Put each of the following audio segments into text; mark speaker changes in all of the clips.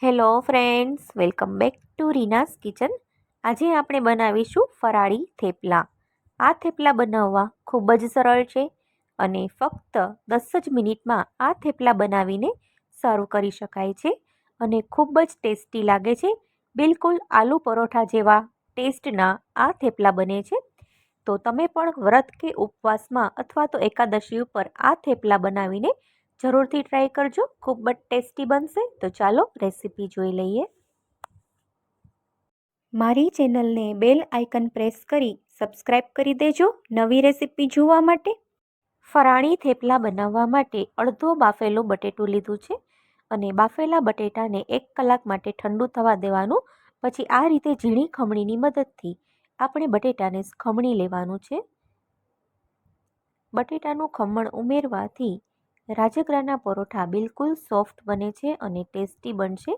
Speaker 1: Hello friends, welcome back to Reena's kitchen. આજે આપણે બનાવીશું ફરાળી થેપલા. આ થેપલા બનાવવા ખૂબ જ સરળ છે અને ફક્ત 10 જ મિનિટમાં આ થેપલા બનાવીને સર્વ કરી શકાય છે અને ખૂબ જ ટેસ્ટી લાગે છે. બિલકુલ આલુ પરોઠા જેવા ટેસ્ટના આ થેપલા બને છે. તો તમે પણ વ્રત કે ઉપવાસમાં અથવા તો એકાદશી ઉપર આ થેપલા બનાવીને જરૂરથી ટ્રાય કરજો. ખૂબ જ ટેસ્ટી બનશે. તો ચાલો રેસીપી જોઈ લઈએ. મારી ચેનલને બેલ આઇકન પ્રેસ કરી સબસ્ક્રાઇબ કરી દેજો નવી રેસીપી જોવા માટે. ફરાળી થેપલા બનાવવા માટે અડધો બાફેલું બટેટું લીધું છે અને બાફેલા બટેટાને 1 કલાક માટે ઠંડુ થવા દેવાનું. પછી આ રીતે ઝીણી ખમણીની મદદથી આપણે બટેટાને ખમણી લેવાનું છે. બટેટાનું ખમણ ઉમેરવાથી રાજગરાના પરોઠા બિલકુલ સોફ્ટ બને છે અને ટેસ્ટી બનશે.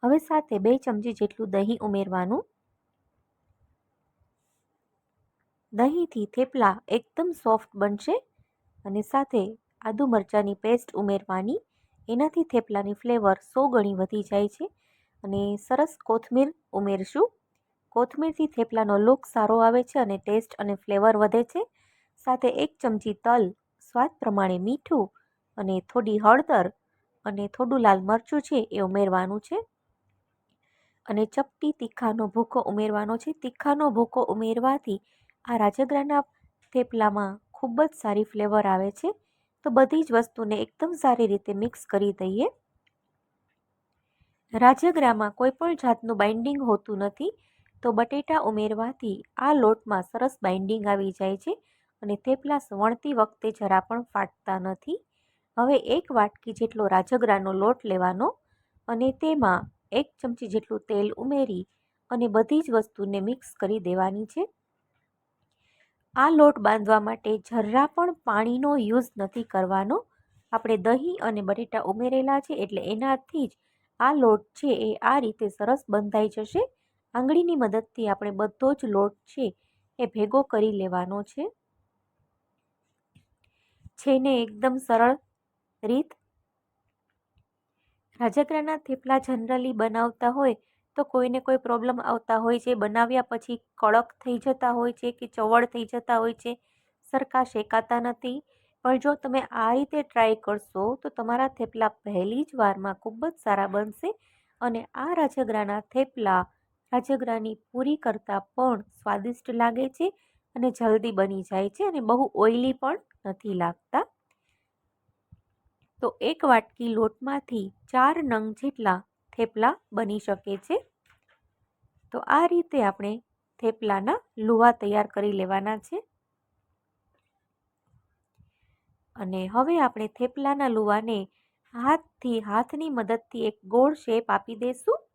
Speaker 1: હવે સાથે 2 ચમચી જેટલું દહીં ઉમેરવાનું. દહીંથી થેપલા એકદમ સોફ્ટ બનશે અને સાથે આદુ મરચાંની પેસ્ટ ઉમેરવાની. એનાથી થેપલાની ફ્લેવર 100 ગણી વધી જાય છે અને સરસ કોથમીર ઉમેરશું. કોથમીરથી થેપલાનો લુક સારો આવે છે અને ટેસ્ટ અને ફ્લેવર વધે છે. સાથે 1 ચમચી તલ, સ્વાદ પ્રમાણે મીઠું અને થોડી હળદર અને થોડું લાલ મરચું છે એ ઉમેરવાનું છે અને ચપટી તીખાનો ભૂકો ઉમેરવાનો છે. તીખાનો ભૂકો ઉમેરવાથી આ રાજગરાના થેપલામાં ખૂબ જ સારી ફ્લેવર આવે છે. તો બધી જ વસ્તુને એકદમ સારી રીતે મિક્સ કરી દઈએ. રાજગરામાં કોઈ પણ જાતનું બાઇન્ડિંગ હોતું નથી, તો બટેટા ઉમેરવાથી આ લોટમાં સરસ બાઇન્ડિંગ આવી જાય છે અને થેપલા વણતી વખતે જરા પણ ફાટતા નથી. હવે 1 વાટકી જેટલો રાજગરાનો લોટ લેવાનો અને તેમાં 1 ચમચી જેટલું તેલ ઉમેરી અને બધી જ વસ્તુને મિક્સ કરી દેવાની છે. આ લોટ બાંધવા માટે જરા પણ પાણીનો યુઝ નથી કરવાનો. આપણે દહીં અને બટેટા ઉમેરેલા છે એટલે એનાથી જ આ લોટ છે એ આ રીતે સરસ બંધાઈ જશે. આંગળીની મદદથી આપણે બધો જ લોટ છે એ ભેગો કરી લેવાનો છે. ને એકદમ સરળ રીત. રાજગરાના થેપલા જનરલી બનાવતા હોય તો કોઈને કોઈ પ્રોબ્લેમ આવતા હોય છે. બનાવ્યા પછી કડક થઈ જતા હોય છે કે ચવડ થઈ જતા હોય છે, સરખા શેકાતા નથી. પણ જો તમે આ રીતે ટ્રાય કરશો તો તમારા થેપલા પહેલી જ વારમાં ખૂબ જ સારા બનશે અને આ રાજગરાના થેપલા રાજગરાની પૂરી કરતાં પણ સ્વાદિષ્ટ લાગે છે અને જલ્દી બની જાય છે અને બહુ ઓઇલી પણ નથી લાગતા. તો 1 વાટકી લોટમાંથી 4 નંગ જેટલા થેપલા બની શકે છે. તો આ રીતે આપણે થેપલાના લુવા તૈયાર કરી લેવાના છે અને હવે આપણે થેપલાના લુવાને હાથની મદદથી એક ગોળ શેપ આપી દઈશું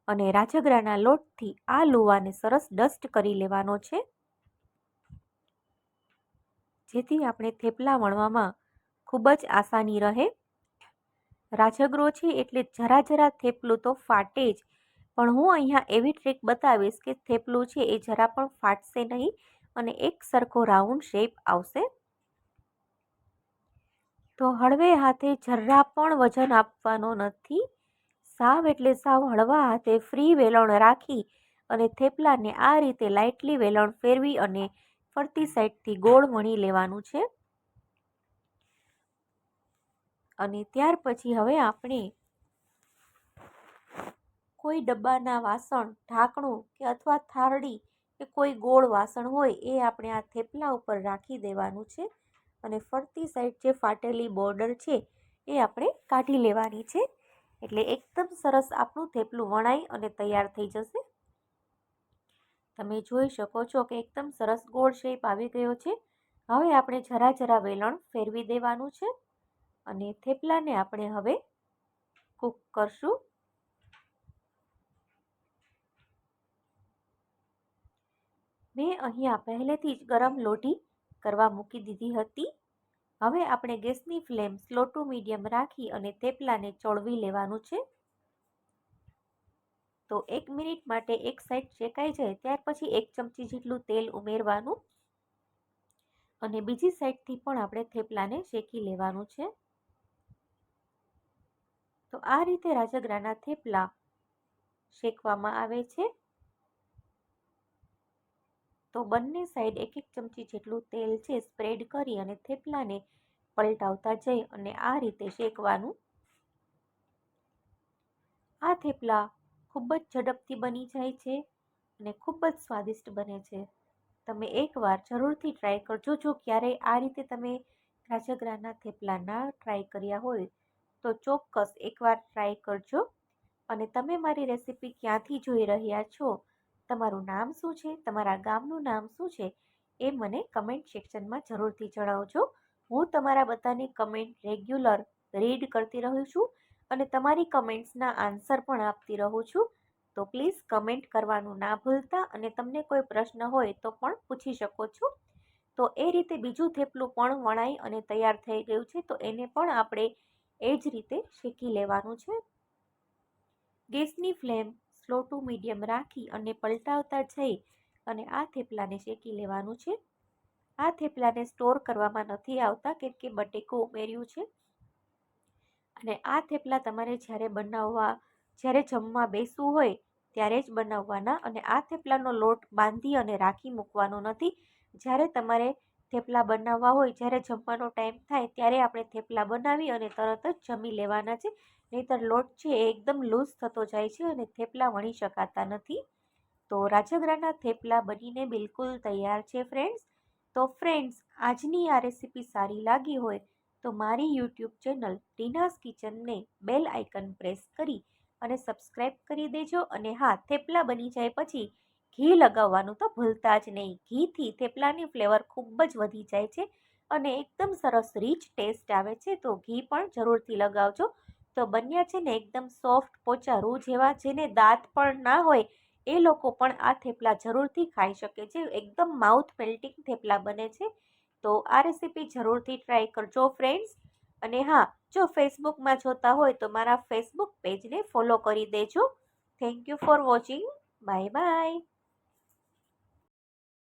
Speaker 1: અને રાજગરાના લોટથી આ લુવાને સરસ ડસ્ટ કરી લેવાનો છે, જેથી આપણે થેપલા વણવામાં ખૂબ જ આસાની રહે. રાજગરો છે એટલે જરા થેપલું તો ફાટે જ, પણ હું અહીંયા એવી ટ્રીક બતાવીશ કે થેપલું છે એ જરા પણ ફાટશે નહીં અને એક સરખો રાઉન્ડ શેપ આવશે. તો હળવે હાથે જરા પણ વજન આપવાનો નથી. સાવ એટલે સાવ હળવા હાથે ફ્રી વેલણ રાખી અને થેપલાને આ રીતે લાઇટલી વેલણ ફેરવી અને ફરતી સાઈડથી ગોળ વણી લેવાનું છે. અને ત્યાર પછી હવે આપણે કોઈ ડબ્બાના વાસણ, ઢાંકણું કે અથવા થાળી કે કોઈ ગોળ વાસણ હોય એ આપણે આ થેપલા ઉપર રાખી દેવાનું છે અને ફરતી સાઈડ જે ફાટેલી બોર્ડર છે એ આપણે કાઢી લેવાની છે. એટલે એકદમ સરસ આપણું થેપલું વણાઈ અને તૈયાર થઈ જશે. તમે જોઈ શકો છો કે એકદમ સરસ ગોળ શેપ આવી ગયો છે. હવે આપણે જરા વેલણ ફેરવી દેવાનું છે અને થેપલાને આપણે હવે કૂક કરશું. મેં અહીંયા પહેલેથી જ ગરમ લોઢી કરવા મૂકી દીધી હતી. હવે આપણે ગેસની ફ્લેમ સ્લો ટુ મીડિયમ રાખી અને થેપલાને ચોળવી લેવાનું છે. તો 1 મિનિટ માટે એક સાઈડ શેકાઈ જાય ત્યાર પછી 1 ચમચી જેટલું તેલ ઉમેરવાનું અને બીજી સાઈડથી પણ આપણે થેપલાને શેકી લેવાનું છે. તો આ રીતે રાજગરાના થેપલા શેકવામાં આવે છે. તો બંને સાઈડ 1-1 ચમચી જેટલું તેલ છે સ્પ્રેડ કરી અને થેપલાને પલટાવતા જઈ અને આ રીતે શેકવાનું. આ થેપલા ખૂબ જ ઝડપથી બની જાય છે અને ખૂબ જ સ્વાદિષ્ટ બને છે. તમે એકવાર જરૂરથી ટ્રાય કરજો. જો ક્યારેય આ રીતે તમે રાજગરાના થેપલા ના ટ્રાય કર્યા હોય તો ચોક્કસ એકવાર ટ્રાય કરજો. અને તમે મારી રેસીપી ક્યાંથી જોઈ રહ્યા છો, તમારું નામ શું છે, તમારા ગામનું નામ શું છે, એ મને કમેન્ટ સેક્શનમાં જરૂરથી જણાવજો. હું તમારા બધાની કમેન્ટ રેગ્યુલર રીડ કરતી રહું છું અને તમારી કમેન્ટ્સના આન્સર પણ આપતી રહું છું. તો પ્લીઝ કમેન્ટ કરવાનું ના ભૂલતા અને તમને કોઈ પ્રશ્ન હોય તો પણ પૂછી શકો છો. તો એ રીતે બીજું થેપલું પણ વણાઈ અને તૈયાર થઈ ગયું છે. તો એને પણ આપણે એ જ રીતે શેકી લેવાનું છે. ગેસની ફ્લેમ સ્લો ટુ મીડિયમ રાખી અને પલટાવતા જઈ અને આ થેપલાને શેકી લેવાનું છે. આ થેપલાને સ્ટોર કરવામાં નથી આવતા કેમ કે બટેકું ઉમેર્યું છે. અને આ થેપલા તમારે જ્યારે જમવા બેસવું હોય ત્યારે જ બનાવવાના. અને આ થેપલાનો લોટ બાંધી અને રાખી મૂકવાનો નથી. જ્યારે તમારે થેપલા બનાવવા હોય, જ્યારે જમવાનો ટાઈમ થાય ત્યારે આપણે થેપલા બનાવી અને તરત જ જમી લેવાના છે. નહીંતર લોટ છે એ એકદમ લૂઝ થતો જાય છે અને થેપલા વણી શકાતા નથી. તો રાજગરાના થેપલા બનીને બિલકુલ તૈયાર છે ફ્રેન્ડ્સ. તો ફ્રેન્ડ્સ, આજની આ રેસીપી સારી લાગી હોય તો મારી યુટ્યુબ ચેનલ રીનાસ કિચનને બેલ આઇકન પ્રેસ કરી અને સબસ્ક્રાઈબ કરી દેજો. અને હા, થેપલા બની જાય પછી ઘી લગાવવાનું તો ભૂલતા જ નહીં. ઘીથી થેપલાની ફ્લેવર ખૂબ જ વધી જાય છે અને એકદમ સરસ રીચ ટેસ્ટ આવે છે. તો ઘી પણ જરૂરથી લગાવજો. તો બન્યા છે ને એકદમ સોફ્ટ પોચા રૂ જેવા. જેને દાંત પણ ના હોય એ લોકો પણ આ થેપલા જરૂરથી ખાઈ શકે છે. એકદમ માઉથ મેલ્ટિંગ થેપલા બને છે. તો આ રેસીપી જરૂરથી ટ્રાય કરજો ફ્રેન્ડ્સ. અને હા, જો ફેસબુકમાં જોતા હોય તો મારા ફેસબુક પેજને ફોલો કરી દેજો. Thank you for watching. Bye bye.